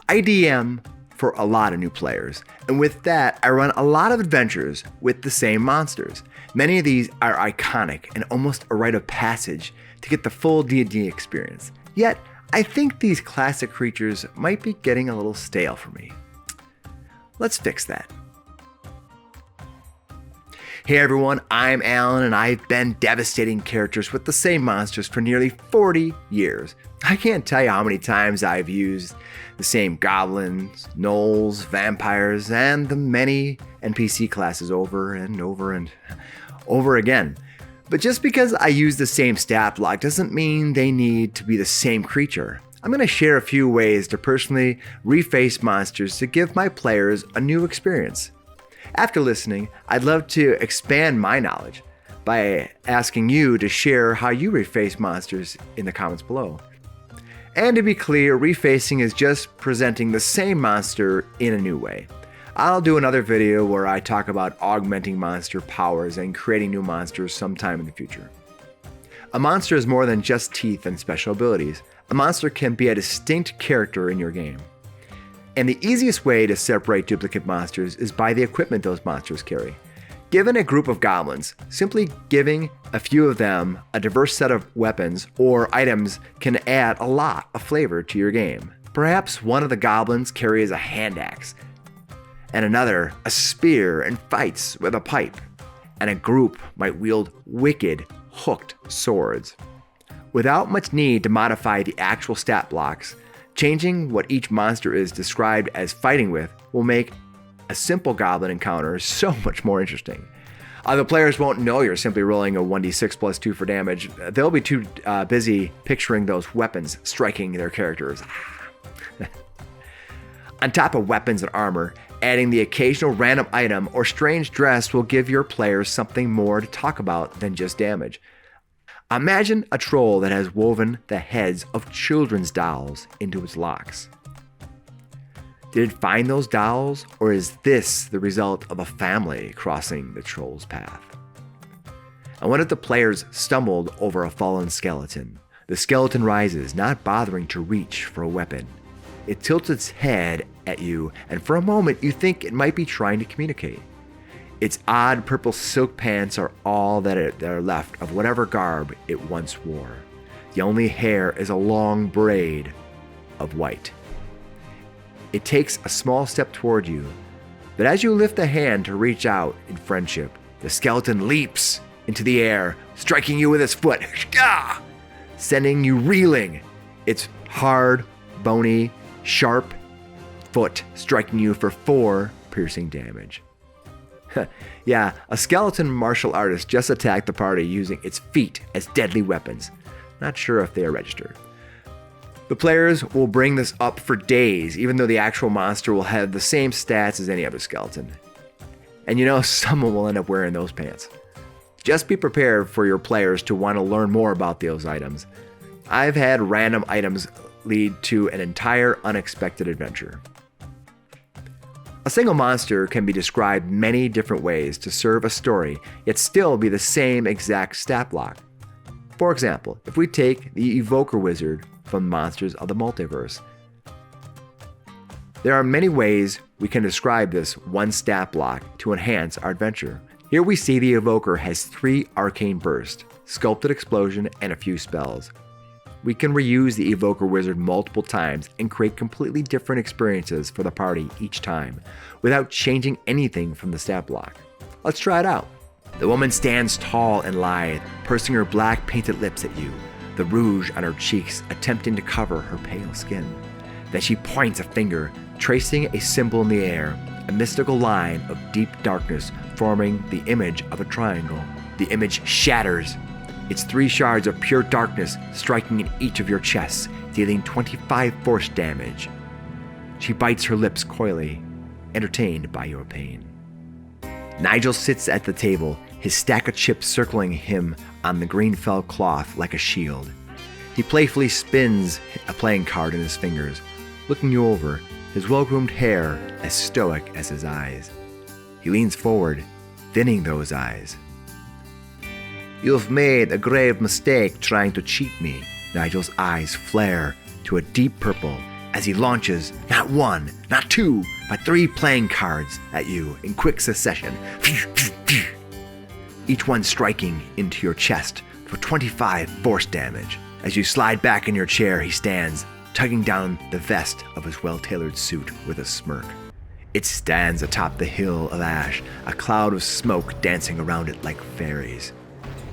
I DM for a lot of new players, and with that, I run a lot of adventures with the same monsters. Many of these are iconic and almost a rite of passage to get the full D&D experience. Yet, I think these classic creatures might be getting a little stale for me. Let's fix that. Hey everyone, I'm Alan, and I've been devastating characters with the same monsters for nearly 40 years. I can't tell you how many times I've used the same goblins, gnolls, vampires, and the many NPC classes over and over and over again. But just because I use the same stat block doesn't mean they need to be the same creature. I'm going to share a few ways to personally reface monsters to give my players a new experience. After listening, I'd love to expand my knowledge by asking you to share how you reface monsters in the comments below. And to be clear, refacing is just presenting the same monster in a new way. I'll do another video where I talk about augmenting monster powers and creating new monsters sometime in the future. A monster is more than just teeth and special abilities. A monster can be a distinct character in your game. And the easiest way to separate duplicate monsters is by the equipment those monsters carry. Given a group of goblins, simply giving a few of them a diverse set of weapons or items can add a lot of flavor to your game. Perhaps one of the goblins carries a hand axe, and another a spear and fights with a pipe, and a group might wield wicked, hooked swords. Without much need to modify the actual stat blocks, changing what each monster is described as fighting with will make a simple goblin encounter so much more interesting. The players won't know you're simply rolling a 1d6 plus 2 for damage. They'll be too busy picturing those weapons striking their characters. On top of weapons and armor, adding the occasional random item or strange dress will give your players something more to talk about than just damage. Imagine a troll that has woven the heads of children's dolls into its locks. Did it find those dolls, or is this the result of a family crossing the troll's path? And what if the players stumbled over a fallen skeleton? The skeleton rises, not bothering to reach for a weapon. It tilts its head at you, and for a moment you think it might be trying to communicate. Its odd purple silk pants are all that are left of whatever garb it once wore. The only hair is a long braid of white. It takes a small step toward you, but as you lift a hand to reach out in friendship, the skeleton leaps into the air, striking you with its foot, sending you reeling. Its hard, bony, sharp foot striking you for 4 piercing damage. Yeah, a skeleton martial artist just attacked the party using its feet as deadly weapons. Not sure if they are registered. The players will bring this up for days, even though the actual monster will have the same stats as any other skeleton. And you know, someone will end up wearing those pants. Just be prepared for your players to want to learn more about those items. I've had random items lead to an entire unexpected adventure. A single monster can be described many different ways to serve a story, yet still be the same exact stat block. For example, if we take the Evoker Wizard from Monsters of the Multiverse, there are many ways we can describe this one stat block to enhance our adventure. Here we see the Evoker has 3 Arcane Burst, Sculpted Explosion, and a few spells. We can reuse the Evoker Wizard multiple times and create completely different experiences for the party each time, without changing anything from the stat block. Let's try it out. The woman stands tall and lithe, pursing her black painted lips at you, the rouge on her cheeks attempting to cover her pale skin. Then she points a finger, tracing a symbol in the air, a mystical line of deep darkness forming the image of a triangle. The image shatters, its 3 shards of pure darkness striking in each of your chests, dealing 25 force damage. She bites her lips coyly, entertained by your pain. Nigel sits at the table, his stack of chips circling him on the green felt cloth like a shield. He playfully spins a playing card in his fingers, looking you over, his well-groomed hair as stoic as his eyes. He leans forward, thinning those eyes. "You've made a grave mistake trying to cheat me." Nigel's eyes flare to a deep purple as he launches not one, not two, but 3 playing cards at you in quick succession. Each one striking into your chest for 25 force damage. As you slide back in your chair, he stands, tugging down the vest of his well-tailored suit with a smirk. It stands atop the hill of ash, a cloud of smoke dancing around it like fairies.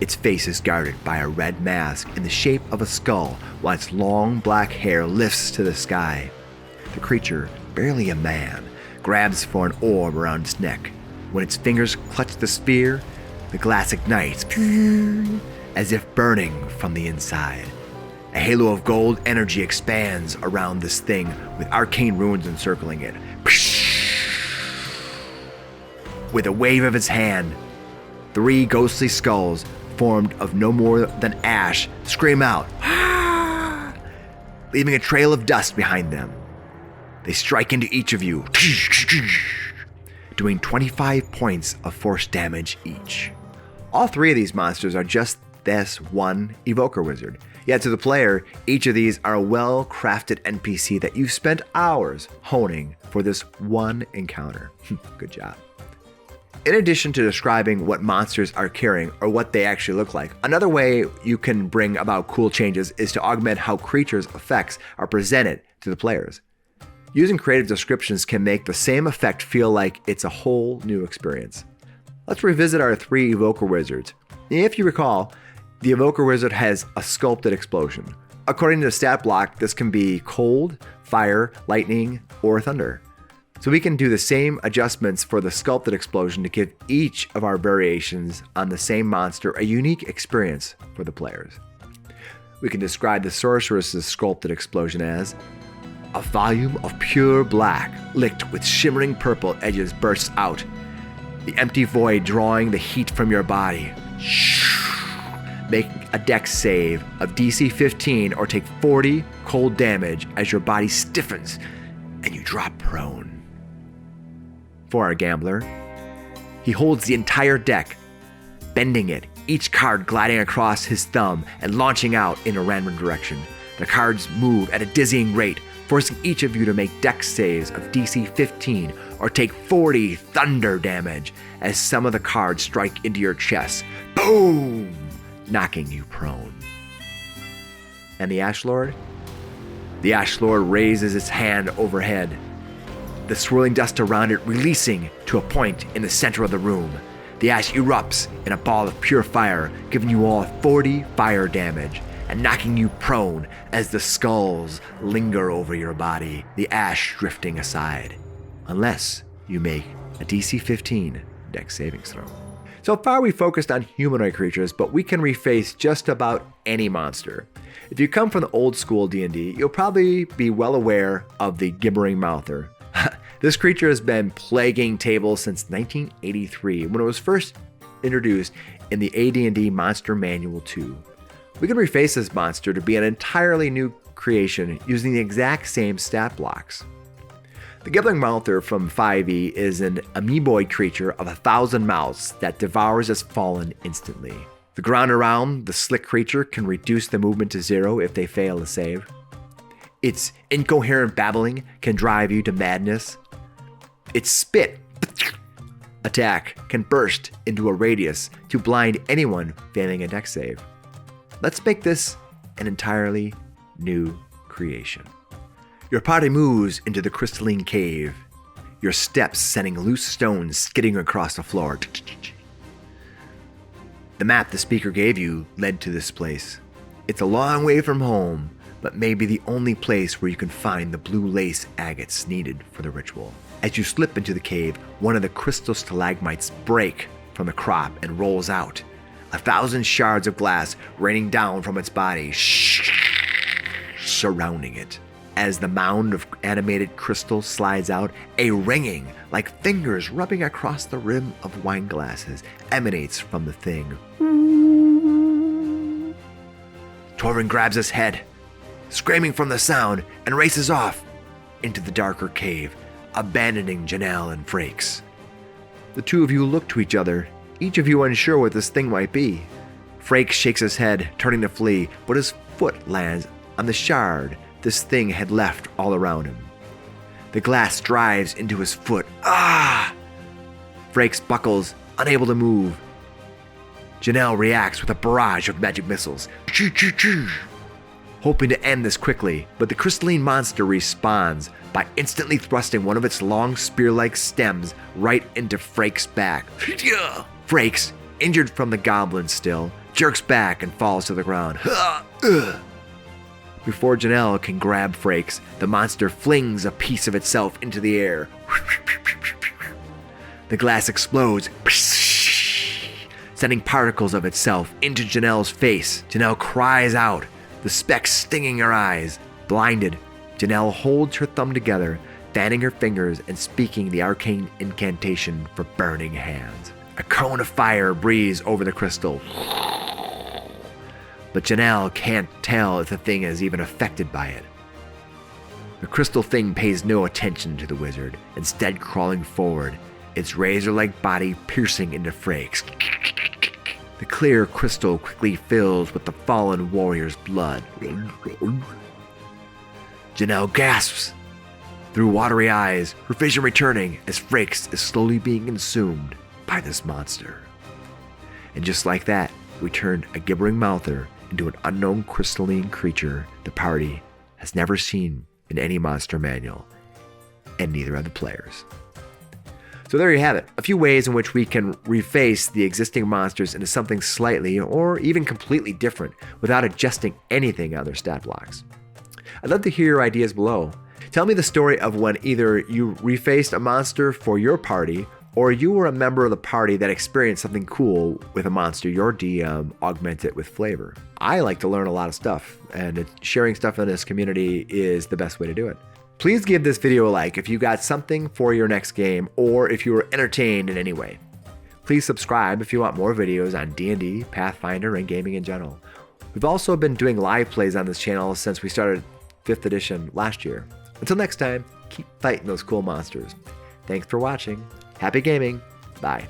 Its face is guarded by a red mask in the shape of a skull, while its long black hair lifts to the sky. The creature, barely a man, grabs for an orb around its neck. When its fingers clutch the sphere, the glass ignites, as if burning from the inside. A halo of gold energy expands around this thing, with arcane runes encircling it. With a wave of its hand, 3 ghostly skulls, formed of no more than ash, scream out, leaving a trail of dust behind them. They strike into each of you, doing 25 points of force damage each. All 3 of these monsters are just this one evoker wizard. Yet to the player, each of these are a well-crafted NPC that you've spent hours honing for this one encounter. Good job. In addition to describing what monsters are carrying or what they actually look like, another way you can bring about cool changes is to augment how creatures' effects are presented to the players. Using creative descriptions can make the same effect feel like it's a whole new experience. Let's revisit our 3 evoker wizards. If you recall, the evoker wizard has a sculpted explosion. According to the stat block, this can be cold, fire, lightning, or thunder. So we can do the same adjustments for the sculpted explosion to give each of our variations on the same monster a unique experience for the players. We can describe the sorceress's sculpted explosion as a volume of pure black, licked with shimmering purple edges bursts out, the empty void drawing the heat from your body. Make a dex save of DC 15 or take 40 cold damage as your body stiffens and you drop prone. For our gambler, he holds the entire deck, bending it, each card gliding across his thumb and launching out in a random direction. The cards move at a dizzying rate, forcing each of you to make dex saves of DC 15 or take 40 thunder damage as some of the cards strike into your chest. Boom! Knocking you prone. And the Ash Lord? The Ash Lord raises its hand overhead, the swirling dust around it releasing to a point in the center of the room. The ash erupts in a ball of pure fire, giving you all 40 fire damage and knocking you prone as the skulls linger over your body, the ash drifting aside, unless you make a DC 15 dex savings throw. So far we focused on humanoid creatures, but we can reface just about any monster. If you come from the old school D&D, you'll probably be well aware of the gibbering mouther. This creature has been plaguing tables since 1983, when it was first introduced in the AD&D Monster Manual 2. We can reface this monster to be an entirely new creation using the exact same stat blocks. The Gibbering Mouther from 5e is an amoeboid creature of 1,000 mouths that devours its fallen instantly. The ground around the slick creature can reduce the movement to 0 if they fail to save. Its incoherent babbling can drive you to madness. Its spit attack can burst into a radius to blind anyone failing a dex save. Let's make this an entirely new creation. Your party moves into the crystalline cave, your steps sending loose stones skidding across the floor. The map the speaker gave you led to this place. It's a long way from home, but maybe the only place where you can find the blue lace agates needed for the ritual. As you slip into the cave, one of the crystal stalagmites break from the crop and rolls out, 1,000 shards of glass raining down from its body, surrounding it. As the mound of animated crystal slides out, a ringing, like fingers rubbing across the rim of wine glasses, emanates from the thing. Torvin grabs his head, screaming from the sound, and races off into the darker cave, abandoning Janelle and Frakes. The two of you look to each other, each of you unsure what this thing might be. Frakes shakes his head, turning to flee, but his foot lands on the shard this thing had left all around him. The glass drives into his foot. Ah! Frakes buckles, unable to move. Janelle reacts with a barrage of magic missiles, hoping to end this quickly, but the crystalline monster responds by instantly thrusting one of its long spear-like stems right into Frakes' back. Frakes, injured from the goblin still, jerks back and falls to the ground. Before Janelle can grab Frakes, the monster flings a piece of itself into the air. The glass explodes, sending particles of itself into Janelle's face. Janelle cries out, the specks stinging her eyes. Blinded, Janelle holds her thumb together, fanning her fingers and speaking the arcane incantation for burning hands. A cone of fire breathes over the crystal. But Janelle can't tell if the thing is even affected by it. The crystal thing pays no attention to the wizard, instead crawling forward, its razor-like body piercing into Frakes. The clear crystal quickly fills with the fallen warrior's blood. Janelle gasps. Through watery eyes, her vision returning as Frakes is slowly being consumed by this monster. And just like that, we turned a gibbering mouther into an unknown crystalline creature the party has never seen in any monster manual, and neither have the players. So there you have it, a few ways in which we can reface the existing monsters into something slightly or even completely different without adjusting anything on their stat blocks. I'd love to hear your ideas below. Tell me the story of when either you refaced a monster for your party or you were a member of the party that experienced something cool with a monster your DM augmented with flavor. I like to learn a lot of stuff, and sharing stuff in this community is the best way to do it. Please give this video a like if you got something for your next game or if you were entertained in any way. Please subscribe if you want more videos on D&D, Pathfinder, and gaming in general. We've also been doing live plays on this channel since we started 5th edition last year. Until next time, keep fighting those cool monsters. Thanks for watching. Happy gaming. Bye.